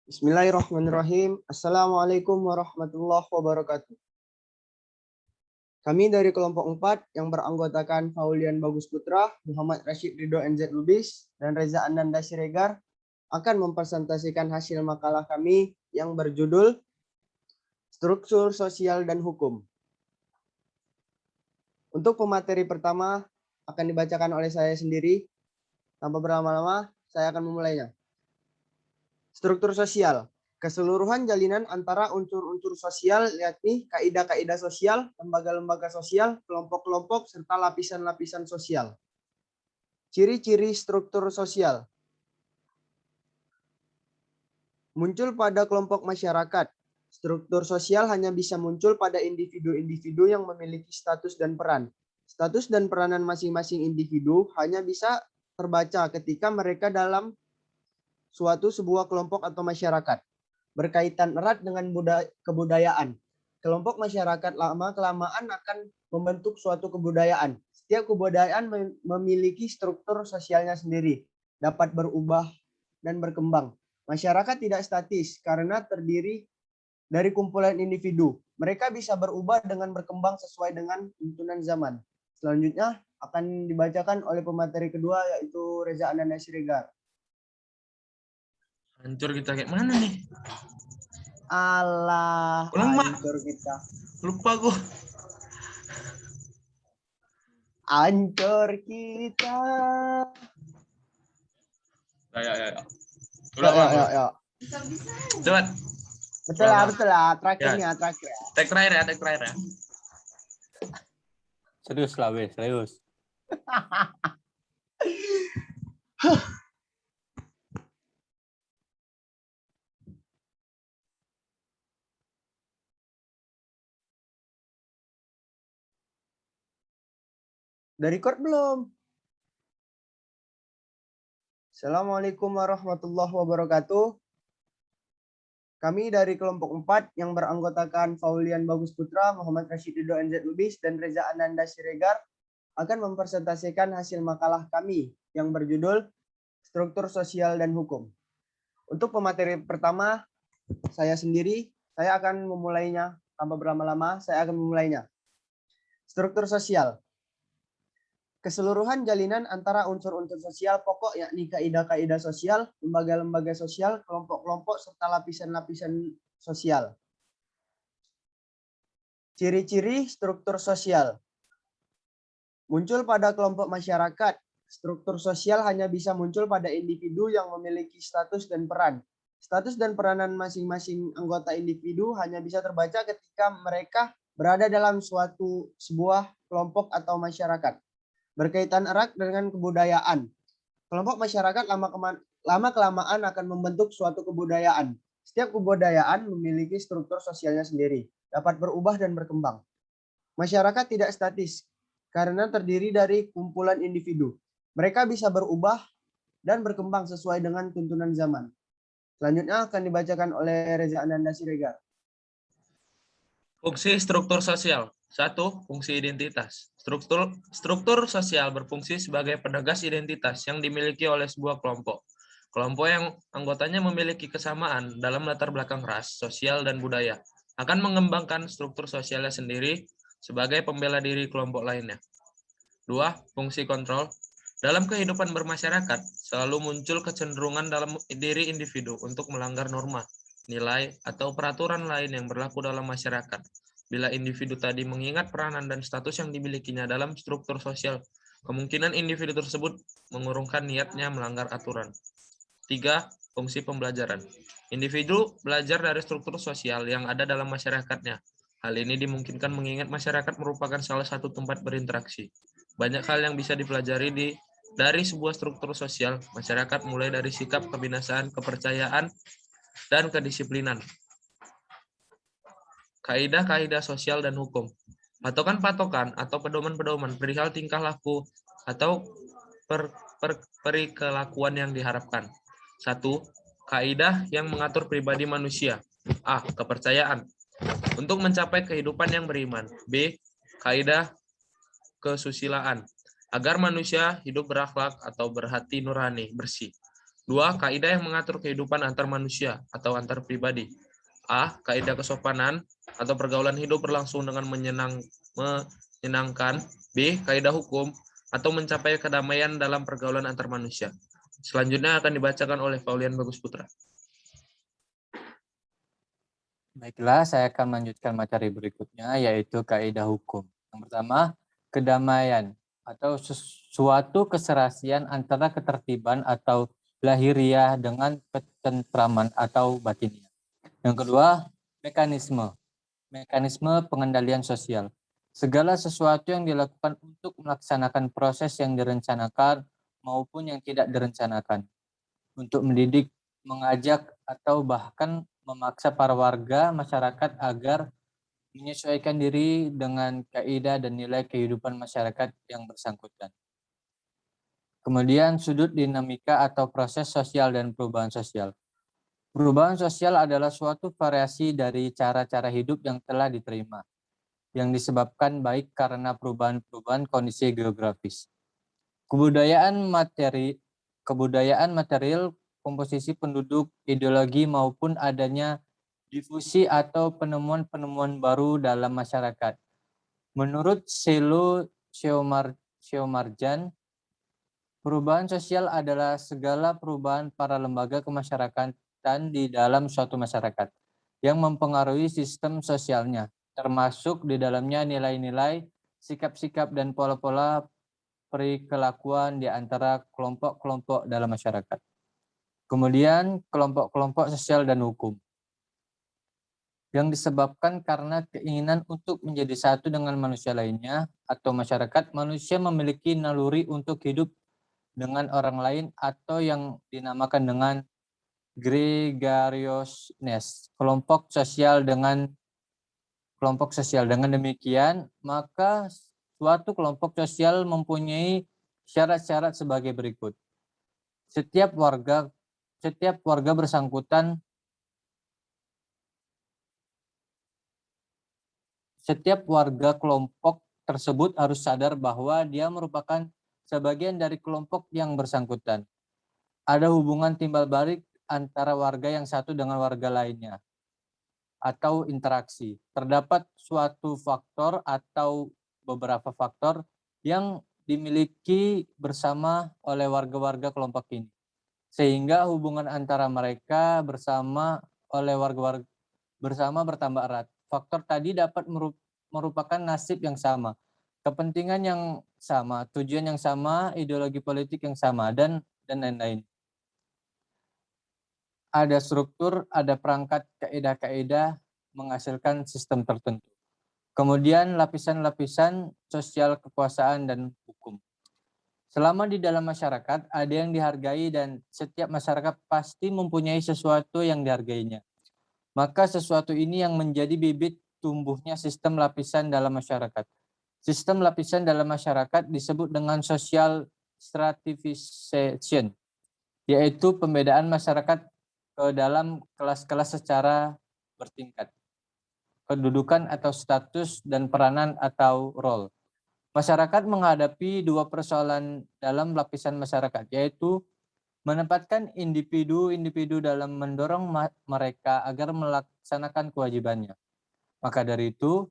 Bismillahirrahmanirrahim. Assalamualaikum warahmatullahi wabarakatuh. Kami dari kelompok 4 yang beranggotakan Faulian Bagus Putra, Muhammad Rashid Ridho NZ Lubis, dan Reza Ananda Siregar akan mempresentasikan hasil makalah kami yang berjudul Struktur Sosial dan Hukum. Untuk pemateri pertama akan dibacakan oleh saya sendiri. Tanpa berlama-lama, saya akan memulainya. Struktur sosial. Keseluruhan jalinan antara unsur-unsur sosial, yakni kaidah-kaidah sosial, lembaga-lembaga sosial, kelompok-kelompok, serta lapisan-lapisan sosial. Ciri-ciri struktur sosial. Muncul pada kelompok masyarakat. Struktur sosial hanya bisa muncul pada individu-individu yang memiliki status dan peran. Status dan peranan masing-masing individu hanya bisa terbaca ketika mereka dalam suatu sebuah kelompok atau masyarakat. Berkaitan erat dengan kebudayaan. Kelompok masyarakat lama-kelamaan akan membentuk suatu kebudayaan. Setiap kebudayaan memiliki struktur sosialnya sendiri, dapat berubah dan berkembang. Masyarakat tidak statis karena terdiri dari kumpulan individu. Mereka bisa berubah dengan berkembang sesuai dengan tuntunan zaman. Selanjutnya akan dibacakan oleh pemateri kedua, yaitu Reza Ananda Siregar. Hancur kita kayak mana nih? Alah, hancur kita. Lupa gue. Hancur kita. Ya. Ya. Coba. Betul lah. Terakhir ya. Tag terakhir ya. Serius lah, serius. Dari record belum? Assalamualaikum warahmatullahi wabarakatuh. Kami dari kelompok 4 yang beranggotakan Faulian Bagus Putra, Muhammad Rashid Ridho NZ Lubis, dan Reza Ananda Siregar akan mempresentasikan hasil makalah kami yang berjudul Struktur Sosial dan Hukum. Untuk pemateri pertama, saya akan memulainya. Tanpa berlama-lama, saya akan memulainya. Struktur sosial. Keseluruhan jalinan antara unsur-unsur sosial pokok, yakni kaidah-kaidah sosial, lembaga-lembaga sosial, kelompok-kelompok, serta lapisan-lapisan sosial. Ciri-ciri struktur sosial. Muncul pada kelompok masyarakat. Struktur sosial hanya bisa muncul pada individu yang memiliki status dan peran. Status dan peranan masing-masing anggota individu hanya bisa terbaca ketika mereka berada dalam sebuah kelompok atau masyarakat. Berkaitan erat dengan kebudayaan. Kelompok masyarakat lama-kelamaan akan membentuk suatu kebudayaan. Setiap kebudayaan memiliki struktur sosialnya sendiri, dapat berubah dan berkembang. Masyarakat tidak statis karena terdiri dari kumpulan individu. Mereka bisa berubah dan berkembang sesuai dengan tuntunan zaman. Selanjutnya akan dibacakan oleh Reza Ananda Siregar. Fungsi struktur sosial. 1. Fungsi identitas. Struktur sosial berfungsi sebagai penegas identitas yang dimiliki oleh sebuah kelompok. Kelompok yang anggotanya memiliki kesamaan dalam latar belakang ras, sosial, dan budaya akan mengembangkan struktur sosialnya sendiri sebagai pembela diri kelompok lainnya. 2. Fungsi kontrol. Dalam kehidupan bermasyarakat, selalu muncul kecenderungan dalam diri individu untuk melanggar norma, nilai, atau peraturan lain yang berlaku dalam masyarakat. Bila individu tadi mengingat peranan dan status yang dimilikinya dalam struktur sosial, kemungkinan individu tersebut mengurungkan niatnya melanggar aturan. 3. Fungsi pembelajaran. Individu belajar dari struktur sosial yang ada dalam masyarakatnya. Hal ini dimungkinkan mengingat masyarakat merupakan salah satu tempat berinteraksi. Banyak hal yang bisa dipelajari dari sebuah struktur sosial masyarakat, mulai dari sikap, kebinasaan, kepercayaan, dan kedisiplinan. Kaidah-kaidah sosial dan hukum. Patokan-patokan atau pedoman-pedoman perihal tingkah laku atau perikelakuan yang diharapkan. 1. Kaidah yang mengatur pribadi manusia. A. Kepercayaan. Untuk mencapai kehidupan yang beriman. B. Kaidah kesusilaan. Agar manusia hidup berakhlak atau berhati nurani, bersih. 2. Kaidah yang mengatur kehidupan antar manusia atau antar pribadi. A. Kaidah kesopanan atau pergaulan hidup berlangsung dengan menyenangkan. B. Kaidah hukum atau mencapai kedamaian dalam pergaulan antar manusia. Selanjutnya akan dibacakan oleh Faulian Bagus Putra. Baiklah, saya akan melanjutkan materi berikutnya, yaitu kaidah hukum. Yang pertama, kedamaian atau suatu keserasian antara ketertiban atau lahiriah dengan ketentraman atau batiniah. Yang kedua, mekanisme pengendalian sosial. Segala sesuatu yang dilakukan untuk melaksanakan proses yang direncanakan maupun yang tidak direncanakan. Untuk mendidik, mengajak, atau bahkan memaksa para warga masyarakat agar menyesuaikan diri dengan kaidah dan nilai kehidupan masyarakat yang bersangkutan. Kemudian sudut dinamika atau proses sosial dan perubahan sosial. Perubahan sosial adalah suatu variasi dari cara-cara hidup yang telah diterima, yang disebabkan baik karena perubahan-perubahan kondisi geografis. Kebudayaan material, komposisi penduduk, ideologi maupun adanya difusi atau penemuan-penemuan baru dalam masyarakat. Menurut Seo-Marjan, perubahan sosial adalah segala perubahan para lembaga kemasyarakatan di dalam suatu masyarakat yang mempengaruhi sistem sosialnya, termasuk di dalamnya nilai-nilai, sikap-sikap, dan pola-pola perilakuan di antara kelompok-kelompok dalam masyarakat. Kemudian kelompok-kelompok sosial dan hukum yang disebabkan karena keinginan untuk menjadi satu dengan manusia lainnya atau masyarakat. Manusia memiliki naluri untuk hidup dengan orang lain atau yang dinamakan dengan gregariousness, kelompok sosial. Dengan demikian, maka suatu kelompok sosial mempunyai syarat-syarat sebagai berikut. Setiap warga kelompok tersebut harus sadar bahwa dia merupakan sebagian dari kelompok yang bersangkutan. Ada hubungan timbal balik antara warga yang satu dengan warga lainnya atau interaksi. Terdapat suatu faktor atau beberapa faktor yang dimiliki bersama oleh warga-warga kelompok ini, sehingga hubungan antara mereka bersama bertambah erat. Faktor tadi dapat merupakan nasib yang sama, kepentingan yang sama, tujuan yang sama, ideologi politik yang sama, dan lain-lain. Ada struktur, ada perangkat kaidah-kaidah menghasilkan sistem tertentu. Kemudian lapisan-lapisan sosial, kekuasaan, dan hukum. Selama di dalam masyarakat, ada yang dihargai dan setiap masyarakat pasti mempunyai sesuatu yang dihargainya. Maka sesuatu ini yang menjadi bibit tumbuhnya sistem lapisan dalam masyarakat. Sistem lapisan dalam masyarakat disebut dengan social stratification, yaitu pembedaan masyarakat ke dalam kelas-kelas secara bertingkat. Kedudukan atau status dan peranan atau role. Masyarakat menghadapi dua persoalan dalam lapisan masyarakat, yaitu menempatkan individu-individu dalam mendorong mereka agar melaksanakan kewajibannya. Maka dari itu,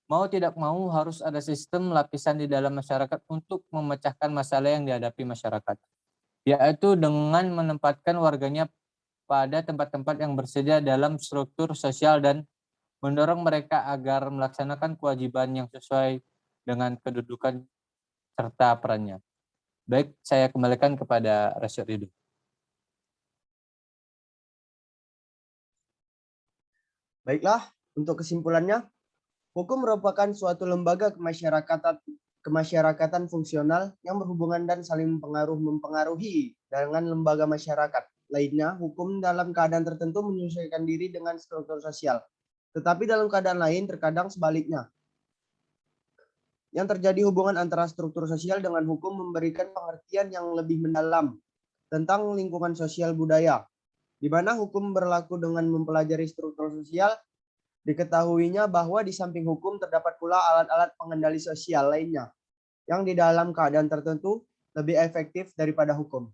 mau tidak mau harus ada sistem lapisan di dalam masyarakat untuk memecahkan masalah yang dihadapi masyarakat, yaitu dengan menempatkan warganya pada tempat-tempat yang bersedia dalam struktur sosial dan mendorong mereka agar melaksanakan kewajiban yang sesuai dengan kedudukan serta perannya. Baik, saya kembalikan kepada Rasyid Ridho. Baiklah, untuk kesimpulannya, hukum merupakan suatu lembaga kemasyarakatan fungsional yang berhubungan dan saling mempengaruhi dengan lembaga masyarakat lainnya. Hukum dalam keadaan tertentu menyesuaikan diri dengan struktur sosial, tetapi dalam keadaan lain terkadang sebaliknya. Yang terjadi hubungan antara struktur sosial dengan hukum memberikan pengertian yang lebih mendalam tentang lingkungan sosial budaya, di mana hukum berlaku dengan mempelajari struktur sosial. Diketahuinya bahwa di samping hukum terdapat pula alat-alat pengendali sosial lainnya yang di dalam keadaan tertentu lebih efektif daripada hukum.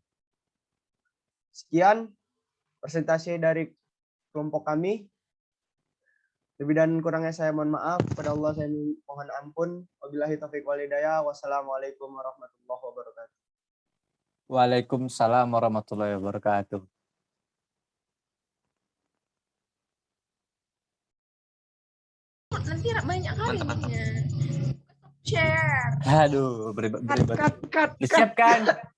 Sekian presentasi dari kelompok kami. Lebih dan kurangnya saya mohon maaf. Kepada Allah saya mohon ampun. Wabillahi taufiq wal hidayah. Wassalamualaikum warahmatullahi wabarakatuh. Waalaikumsalam warahmatullahi wabarakatuh. Nanti banyak kali Mantap, mantap. nih. Share. Aduh, beribad. Cut. Disiapkan.